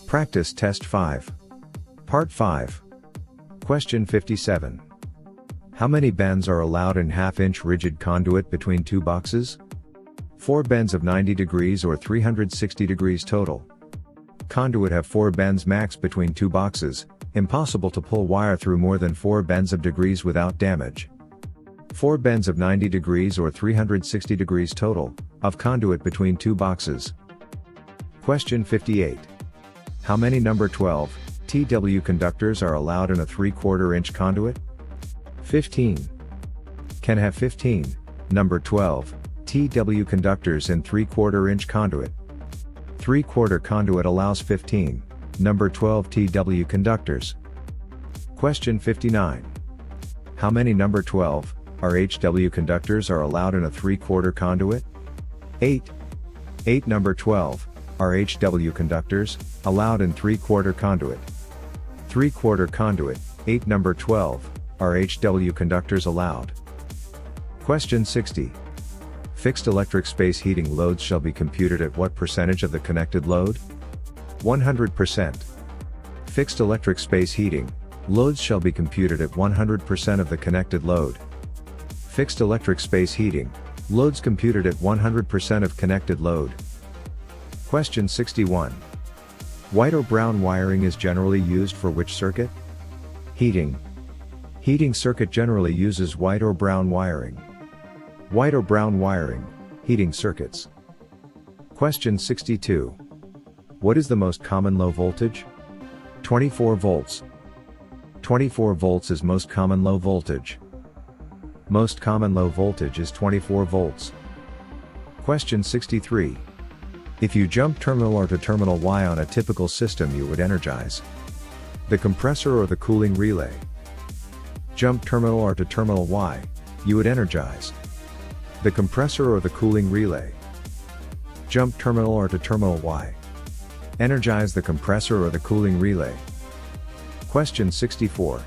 Practice Test 5. Part 5. Question 57. How many bends are allowed in half-inch rigid conduit between two boxes? 4 bends of 90 degrees or 360 degrees total. Conduit have 4 bends max between two boxes, impossible to pull wire through more than 4 bends of degrees without damage. 4 bends of 90 degrees or 360 degrees total, of conduit between two boxes. Question 58. How many number 12 TW conductors are allowed in a 3/4 inch conduit? 15. Can have 15 number 12 TW conductors in 3/4 inch conduit. 3/4 conduit allows 15 number 12 TW conductors. Question 59. How many number 12 RHW conductors are allowed in a 3/4 conduit? 8. 8 number 12 RHW conductors, allowed in 3/4 conduit. 3/4 conduit, 8 number 12 RHW conductors allowed. Question 60. Fixed electric space heating loads shall be computed at what percentage of the connected load? 100%. Fixed electric space heating loads shall be computed at 100% of the connected load. Fixed electric space heating loads computed at 100% of connected load. Question 61. White or brown wiring is generally used for which circuit? Heating. Heating circuit generally uses white or brown wiring. White or brown wiring, heating circuits. Question 62. What is the most common low voltage? 24 volts. 24 volts is most common low voltage. Most common low voltage is 24 volts. Question 63. If you jump terminal R to terminal Y on a typical system, you would energize the compressor or the cooling relay. Jump terminal R to terminal Y, you would energize the compressor or the cooling relay. Jump terminal R to terminal Y. Energize the compressor or the cooling relay. Question 64.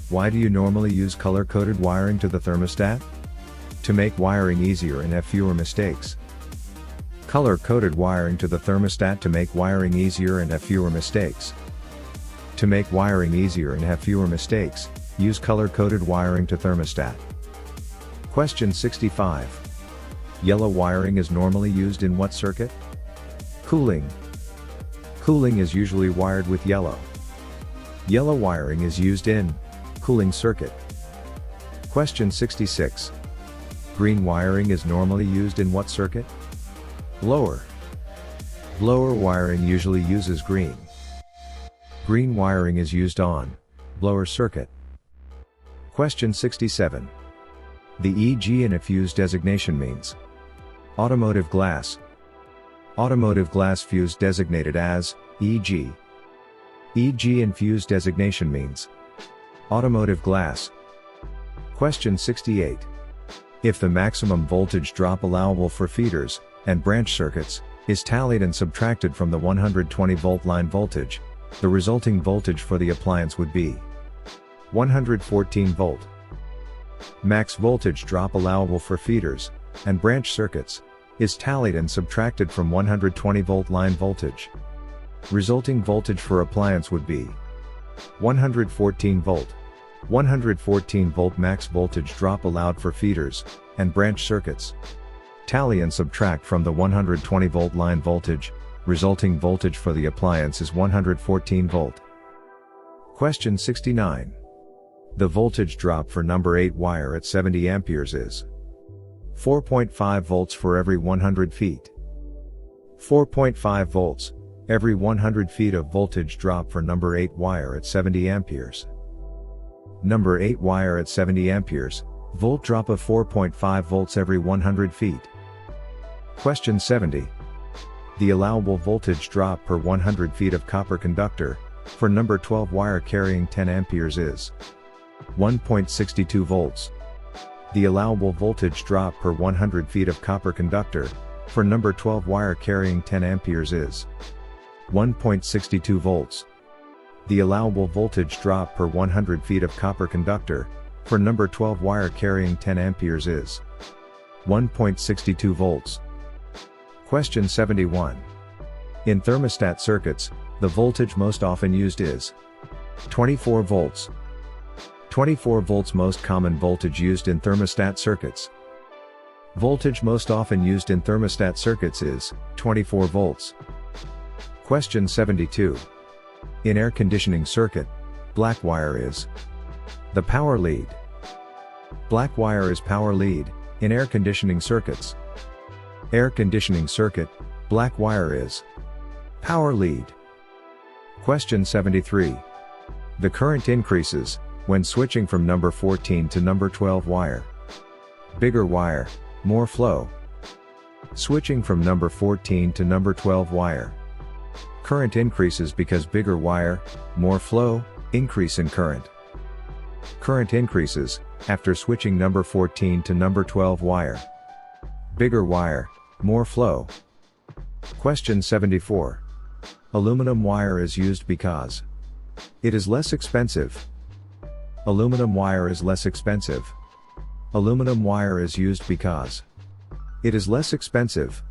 Why do you normally use color-coded wiring to the thermostat? To make wiring easier and have fewer mistakes. Color-coded wiring to the thermostat to make wiring easier and have fewer mistakes. To make wiring easier and have fewer mistakes, use color-coded wiring to thermostat. Question 65. Yellow wiring is normally used in what circuit? Cooling. Cooling is usually wired with yellow. Yellow wiring is used in cooling circuit. Question 66. Green wiring is normally used in what circuit? Blower. Blower wiring usually uses green. Green wiring is used on blower circuit. Question 67. The EG and fuse designation means. Automotive glass. Automotive glass fuse designated as EG. EG and fuse designation means. Automotive glass. Question 68. If the maximum voltage drop allowable for feeders and branch circuits is tallied and subtracted from the 120 volt line voltage, the resulting voltage for the appliance would be 114 volt. Max voltage drop allowable for feeders and branch circuits is tallied and subtracted from 120 volt line voltage. Resulting voltage for appliance would be 114 volt. 114 volt max voltage drop allowed for feeders and branch circuits. Tally and subtract from the 120 volt line voltage, resulting voltage for the appliance is 114 volt. Question 69. The voltage drop for number 8 wire at 70 amperes is 4.5 volts for every 100 feet. 4.5 volts, every 100 feet of voltage drop for number 8 wire at 70 amperes. Number 8 wire at 70 amperes, volt drop of 4.5 volts every 100 feet. Question 70. The allowable voltage drop per 100 feet of copper conductor, for number 12 wire carrying 10 amperes is 1.62 volts. The allowable voltage drop per 100 feet of copper conductor, for number 12 wire carrying 10 amperes is 1.62 volts. The allowable voltage drop per 100 feet of copper conductor, for number 12 wire carrying 10 amperes is 1.62 volts. Question 71. In thermostat circuits, The voltage most often used is 24 volts. 24 volts most common voltage used in thermostat circuits. Voltage most often used in thermostat circuits is 24 volts. Question 72. In air conditioning circuit, black wire is the power lead. Black wire is power lead in air conditioning circuits. Air conditioning circuit, black wire is power lead. Question 73. The current increases when switching from number 14 to number 12 wire. Bigger wire, more flow. Switching from number 14 to number 12 wire. Current increases because bigger wire, more flow, increase in current. Current increases after switching number 14 to number 12 wire. Bigger wire, more flow. Question 74. Aluminum wire is used because it is less expensive. Aluminum wire is less expensive. Aluminum wire is used because it is less expensive.